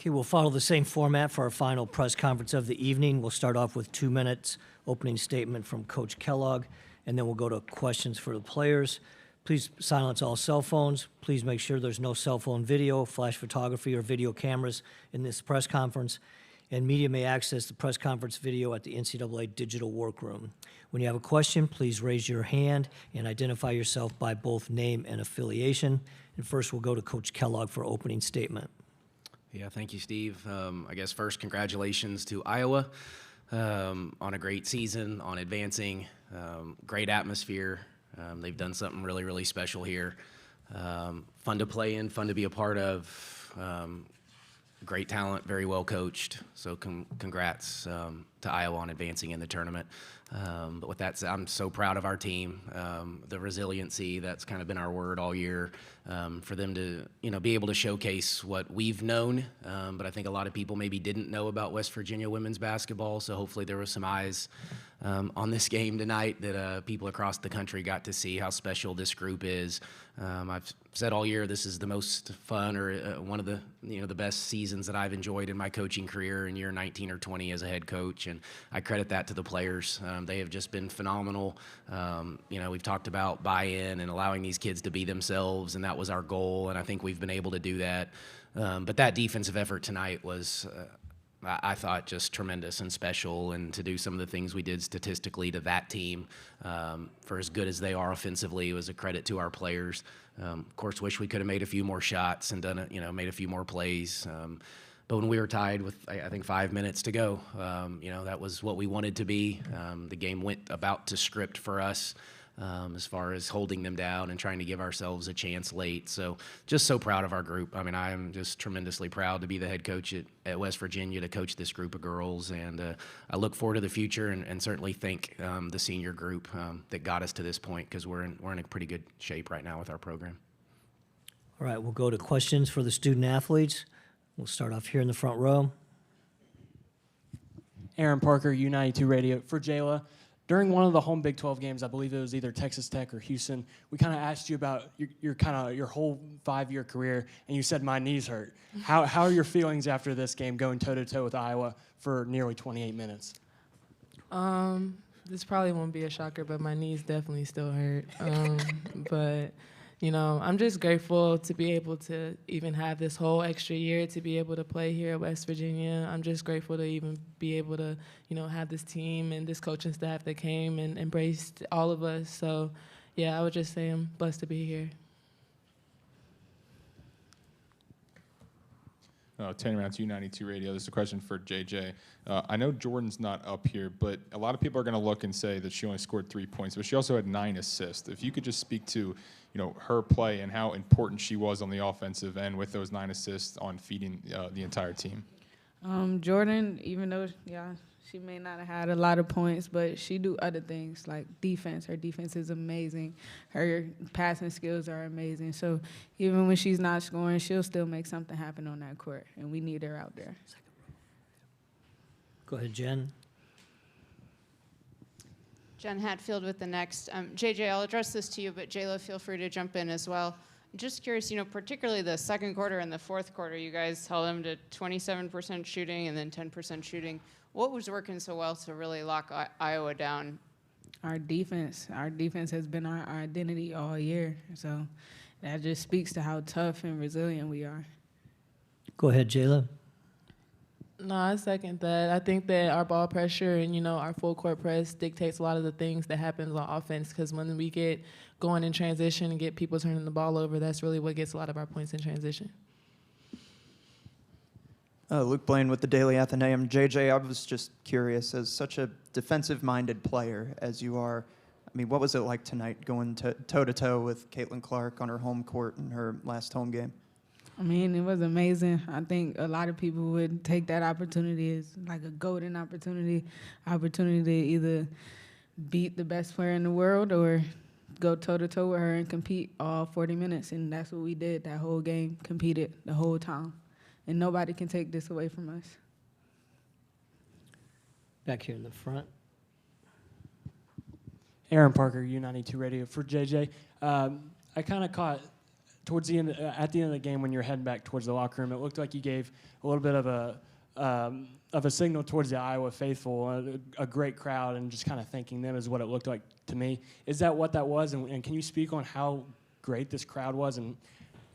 Okay, we'll follow the same format for our final press conference of the evening. We'll start off with 2 minutes opening statement from Coach Kellogg, and then we'll go to questions for the players. Please silence all cell phones. Please make sure there's no cell phone video, flash photography, or video cameras in this press conference. And media may access the press conference video at the NCAA digital workroom. When you have a question, please raise your hand and identify yourself by both name and affiliation. And first, we'll go to Coach Kellogg for opening statement. Yeah, thank you, Steve. I guess first, congratulations to Iowa on a great season, on advancing, great atmosphere. They've done something really, really special here. Fun to play in, fun to be a part of. Great talent, very well coached. So congrats to Iowa on advancing in the tournament. But with that said, I'm so proud of our team, the resiliency, that's kind of been our word all year, for them to be able to showcase what we've known. But I think a lot of people maybe didn't know about West Virginia women's basketball, so hopefully there were some eyes on this game tonight that people across the country got to see how special this group is. I've said all year this is the most fun, or one of the the best seasons that I've enjoyed in my coaching career in year 19 or 20 as a head coach, and I credit that to the players. They have just been phenomenal. We've talked about buy-in and allowing these kids to be themselves, and that was our goal, and I think we've been able to do that. But that defensive effort tonight was, I thought, just tremendous and special, and to do some of the things we did statistically to that team, for as good as they are offensively, was a credit to our players. Of course, wish we could have made a few more shots and done made a few more plays. But when we were tied with, I think, 5 minutes to go, that was what we wanted to be. The game went about to script for us, as far as holding them down and trying to give ourselves a chance late. So just so proud of our group. I mean, I am just tremendously proud to be the head coach at West Virginia, to coach this group of girls. And I look forward to the future, and certainly thank the senior group that got us to this point, because we're in a pretty good shape right now with our program. All right, we'll go to questions for the student athletes. We'll start off here in the front row. Aaron Parker, U92 Radio. For Jayla, during one of the home Big 12 games, I believe it was either Texas Tech or Houston, we kind of asked you about your whole 5-year career, and you said, my knees hurt. How are your feelings after this game, going toe-to-toe with Iowa for nearly 28 minutes? This probably won't be a shocker, but my knees definitely still hurt. But I'm just grateful to be able to even have this whole extra year to be able to play here at West Virginia. I'm just grateful to even be able to, have this team and this coaching staff that came and embraced all of us. So, yeah, I would just say I'm blessed to be here. Tanner Mounts, U92 Radio. This is a question for JJ. I know Jordan's not up here, but a lot of people are going to look and say that she only scored 3 points, but she also had 9 assists. If you could just speak to, her play and how important she was on the offensive end with those 9 assists on feeding the entire team. Jordan, even though, she may not have had a lot of points, but she do other things like defense. Her defense is amazing. Her passing skills are amazing. So even when she's not scoring, she'll still make something happen on that court, and we need her out there. Go ahead, Jen. Jen Hatfield with the Next. JJ, I'll address this to you, but Jayla, feel free to jump in as well. Just curious, particularly the second quarter and the fourth quarter, you guys held them to 27% shooting and then 10% shooting. What was working so well to really lock Iowa down? Our defense. Our defense has been our identity all year. So that just speaks to how tough and resilient we are. Go ahead, Jayla. No, I second that. I think that our ball pressure and, our full court press dictates a lot of the things that happens on offense, because when we get going in transition and get people turning the ball over, that's really what gets a lot of our points in transition. Luke Blaine with the Daily Athenaeum. JJ, I was just curious, as such a defensive-minded player as you are, what was it like tonight going toe-to-toe with Caitlin Clark on her home court in her last home game? It was amazing. I think a lot of people would take that opportunity as like a golden opportunity to either beat the best player in the world or go toe-to-toe with her and compete all 40 minutes. And that's what we did that whole game, competed the whole time. And nobody can take this away from us. Back here in the front. Aaron Parker, U92 Radio. For JJ, I kind of caught towards the end, at the end of the game, when you're heading back towards the locker room, it looked like you gave a little bit of a signal towards the Iowa faithful, a great crowd, and just kind of thanking them is what it looked like to me. Is that what that was? And can you speak on how great this crowd was and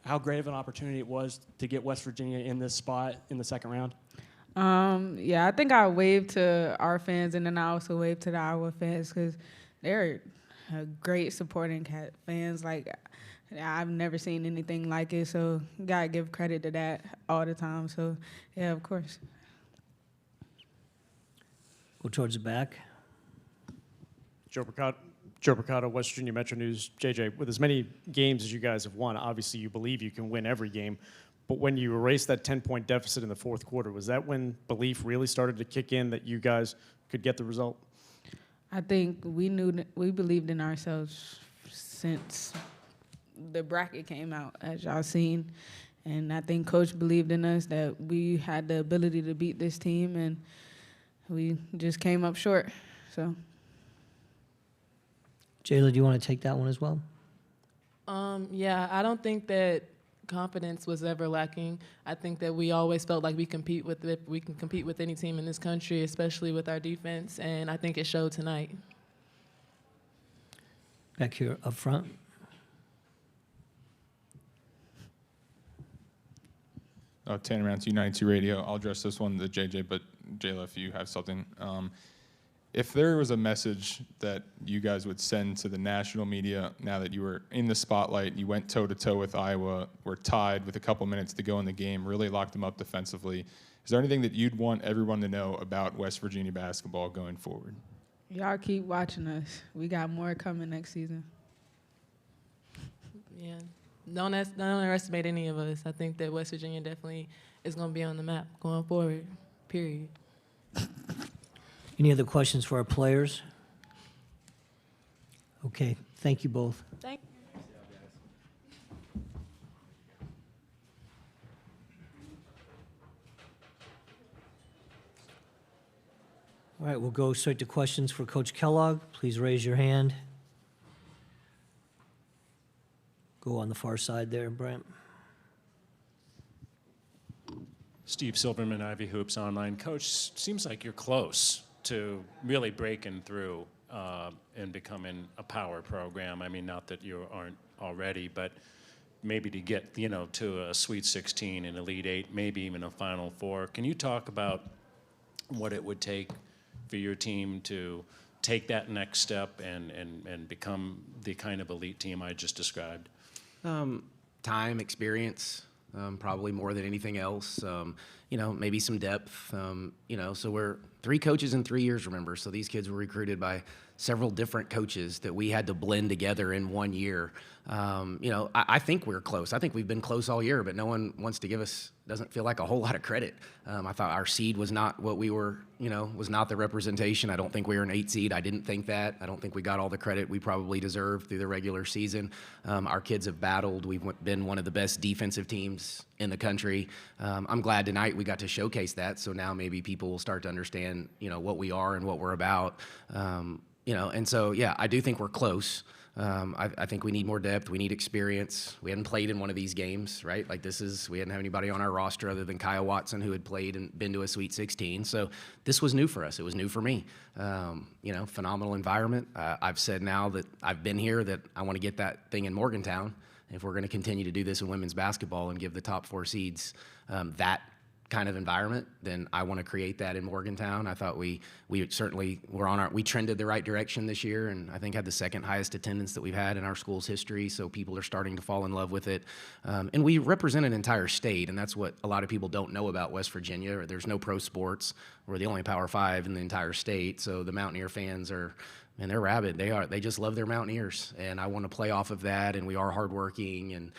how great of an opportunity it was to get West Virginia in this spot in the second round? Yeah, I think I waved to our fans, and then I also waved to the Iowa fans because they're great supporting fans. Like, I've never seen anything like it, so gotta give credit to that all the time. So, yeah, of course. Go towards the back. Joe Mercado, West Virginia Metro News. JJ, with as many games as you guys have won, obviously you believe you can win every game. But when you erased that 10-point deficit in the fourth quarter, was that when belief really started to kick in that you guys could get the result? I think we believed in ourselves since the bracket came out, as y'all seen. And I think Coach believed in us that we had the ability to beat this team, and we just came up short. So, Jayla, do you want to take that one as well? Yeah, I don't think that confidence was ever lacking. I think that we always felt like we can compete with any team in this country, especially with our defense, and I think it showed tonight. Back here up front. Tanner Mounts, U92 Radio. I'll address this one to JJ, but Jayla, if you have something. If there was a message that you guys would send to the national media now that you were in the spotlight, you went toe-to-toe with Iowa, were tied with a couple minutes to go in the game, really locked them up defensively, is there anything that you'd want everyone to know about West Virginia basketball going forward? y'all keep watching us. We got more coming next season. Yeah, don't underestimate any of us. I think that West Virginia definitely is going to be on the map going forward, period. Any other questions for our players? Okay, thank you both. Thank All right, we'll go straight to questions for Coach Kellogg. Please raise your hand. Go on the far side there, Brent. Steve Silverman, Ivy Hoops Online. Coach, seems like you're close to really breaking through and becoming a power program. I mean, not that you aren't already, but maybe to get, to a Sweet 16, an Elite 8, maybe even a Final Four. Can you talk about what it would take for your team to take that next step and become the kind of elite team I just described? Time, experience, probably more than anything else. Maybe some depth. So we're 3 coaches in 3 years, remember. So these kids were recruited by several different coaches that we had to blend together in 1 year. I think we're close. I think we've been close all year, but no one wants to give us, doesn't feel like a whole lot of credit. I thought our seed was not what we were, was not the representation. I don't think we were an 8 seed. I didn't think that. I don't think we got all the credit we probably deserved through the regular season. Our kids have battled. We've been one of the best defensive teams in the country. I'm glad tonight we got to showcase that, so now maybe people will start to understand, what we are and what we're about. And so, yeah, I do think we're close. I think we need more depth. We need experience. We hadn't played in one of these games, right? Like we hadn't had anybody on our roster other than Kyle Watson who had played and been to a Sweet 16. So this was new for us. It was new for me. Phenomenal environment. I've said now that I've been here that I want to get that thing in Morgantown. If we're going to continue to do this in women's basketball and give the top 4 seeds that kind of environment, then I want to create that in Morgantown. I thought we certainly we trended the right direction this year, and I think had the 2nd highest attendance that we've had in our school's history, so people are starting to fall in love with it. And we represent an entire state, and that's what a lot of people don't know about West Virginia. There's no pro sports. We're the only Power 5 in the entire state, so the Mountaineer fans are, and they're rabid. They just love their Mountaineers, and I want to play off of that, and we are hardworking and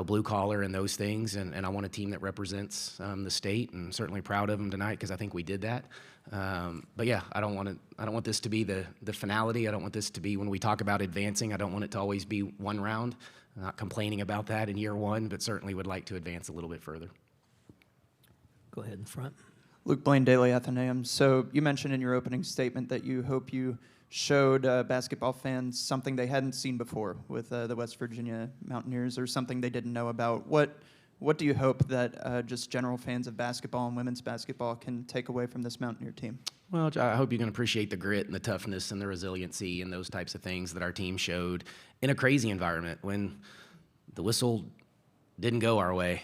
blue collar and those things, and I want a team that represents the state, and certainly proud of them tonight because I think we did that. But yeah, I don't want this to be the finality. I don't want this to be when we talk about advancing. I don't want it to always be one round. I'm not complaining about that in year 1, but certainly would like to advance a little bit further. Go ahead in front. Luke Blaine, Daily Athenaeum. So you mentioned in your opening statement that you hope you showed basketball fans something they hadn't seen before with the West Virginia Mountaineers, or something they didn't know about. What do you hope that just general fans of basketball and women's basketball can take away from this Mountaineer team? Well, I hope you can appreciate the grit and the toughness and the resiliency and those types of things that our team showed in a crazy environment when the whistle didn't go our way.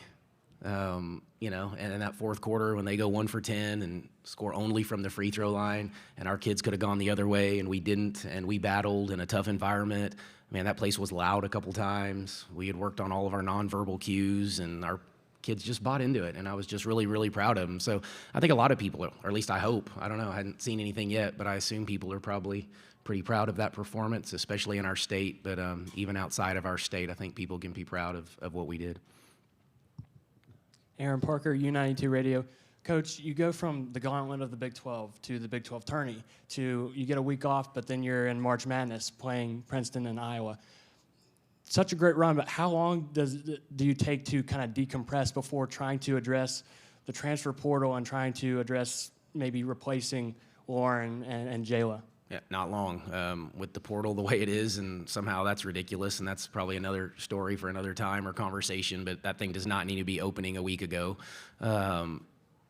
You know, and in that fourth quarter when they go 1 for 10 and score only from the free throw line, and our kids could have gone the other way and we didn't, and we battled in a tough environment. Man, that place was loud a couple times. We had worked on all of our nonverbal cues, and our kids just bought into it, and I was just really, really proud of them. So I think a lot of people, or at least I hope, I don't know, I hadn't seen anything yet, but I assume people are probably pretty proud of that performance, especially in our state, but even outside of our state, I think people can be proud of what we did. Aaron Parker, U92 Radio. Coach, you go from the gauntlet of the Big 12 to the Big 12 tourney to you get a week off, but then you're in March Madness playing Princeton and Iowa. Such a great run, but how long do you take to kind of decompress before trying to address the transfer portal and trying to address maybe replacing Lauren and Jayla? Yeah, not long. With the portal the way it is, and somehow that's ridiculous, and that's probably another story for another time or conversation, but that thing does not need to be opening a week ago.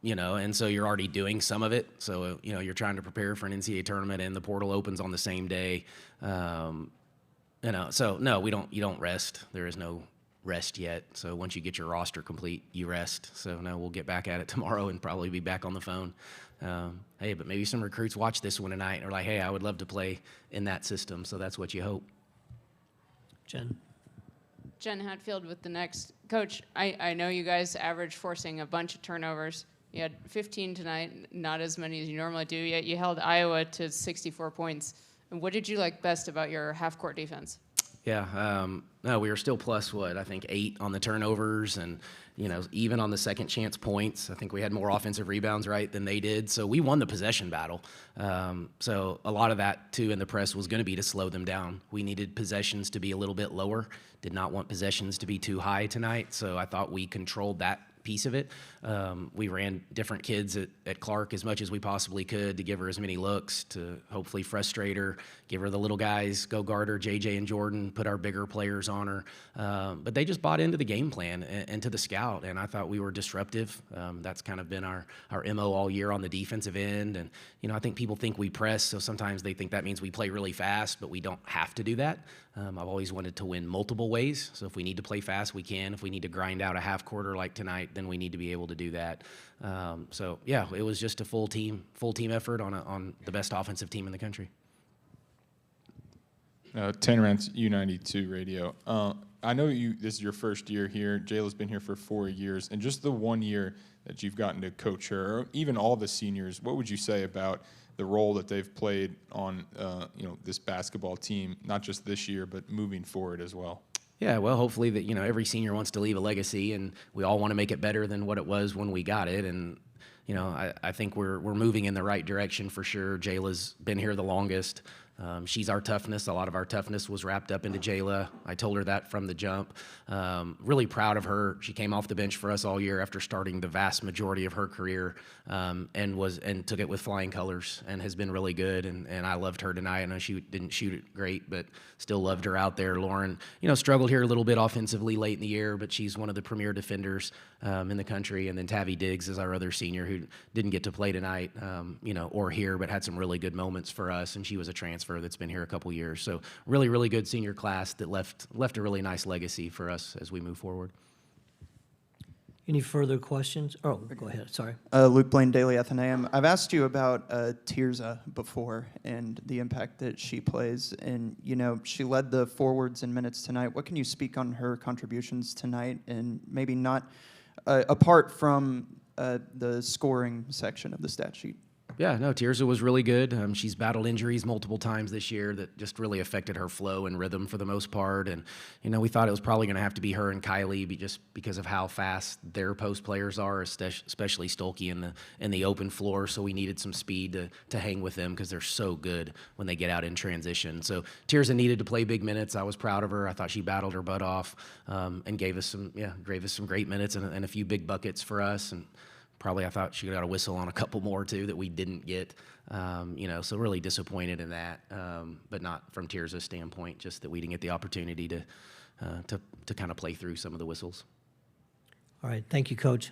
You know, and so you're already doing some of it. So, you know, you're trying to prepare for an NCAA tournament, and the portal opens on the same day. You know, so no, you don't rest. There is no rest yet. So once you get your roster complete, you rest. So no, we'll get back at it tomorrow and probably be back on the phone. Hey, but maybe some recruits watch this one tonight and are like, hey, I would love to play in that system. So that's what you hope. Jen Hatfield with the next. Coach, I know you guys average forcing a bunch of turnovers. You had 15 tonight, not as many as you normally do, yet you held Iowa to 64 points. And what did you like best about your half-court defense? Yeah, no, we were still plus, I think 8 on the turnovers, and, you know, even on the second chance points, I think we had more offensive rebounds, right, than they did. So we won the possession battle. So a lot of that, too, in the press was going to be to slow them down. We needed possessions to be a little bit lower, did not want possessions to be too high tonight. So I thought we controlled that piece of it. We ran different kids at Clark as much as we possibly could to give her as many looks, to hopefully frustrate her, give her the little guys, go guard her, JJ and Jordan, put our bigger players on her. But they just bought into the game plan and to the scout, and I thought we were disruptive. That's kind of been our MO all year on the defensive end. And, you know, I think people think we press, so sometimes they think that means we play really fast, but we don't have to do that. I've always wanted to win multiple ways, so if we need to play fast, we can. If we need to grind out a half quarter like tonight, then we need to be able to do that. So yeah, it was just a full team effort on the best offensive team in the country. Tanner Rance, U92 Radio. I know this is your first year here. Jayla's been here for 4 years, and just the 1 year that you've gotten to coach her, or even all the seniors, what would you say about the role that they've played on this basketball team, not just this year, but moving forward as well? Yeah, well, hopefully that, you know, every senior wants to leave a legacy, and we all want to make it better than what it was when we got it. And, you know, I think we're moving in the right direction for sure. Jayla's been here the longest. She's our toughness. A lot of our toughness was wrapped up into Jayla. I told her that from the jump. Really proud of her. She came off the bench for us all year after starting the vast majority of her career, and took it with flying colors and has been really good. And I loved her tonight. I know she didn't shoot it great, but still loved her out there. Lauren, you know, struggled here a little bit offensively late in the year, but she's one of the premier defenders in the country. And then Tavi Diggs is our other senior who didn't get to play tonight, or here, but had some really good moments for us. And she was a transfer that's been here a couple years. So really, really good senior class that left a really nice legacy for us as we move forward. Any further questions? Oh, go ahead. Sorry. Luke Blaine, Daily Athenaeum. I've asked you about Tirza before and the impact that she plays. And, you know, she led the forwards in minutes tonight. What can you speak on her contributions tonight, and maybe not apart from the scoring section of the stat sheet? Yeah, no, Tirza was really good. She's battled injuries multiple times this year that just really affected her flow and rhythm for the most part. And, you know, we thought it was probably going to have to be her and Kylie just because of how fast their post players are, especially Stolke in the open floor. So we needed some speed to hang with them because they're so good when they get out in transition. So Tirza needed to play big minutes. I was proud of her. I thought she battled her butt off and gave us some great minutes and a few big buckets for us. And Probably I thought she got a whistle on a couple more too that we didn't get. So really disappointed in that, but not from Tirza's standpoint, just that we didn't get the opportunity to kind of play through some of the whistles. All right, thank you, Coach.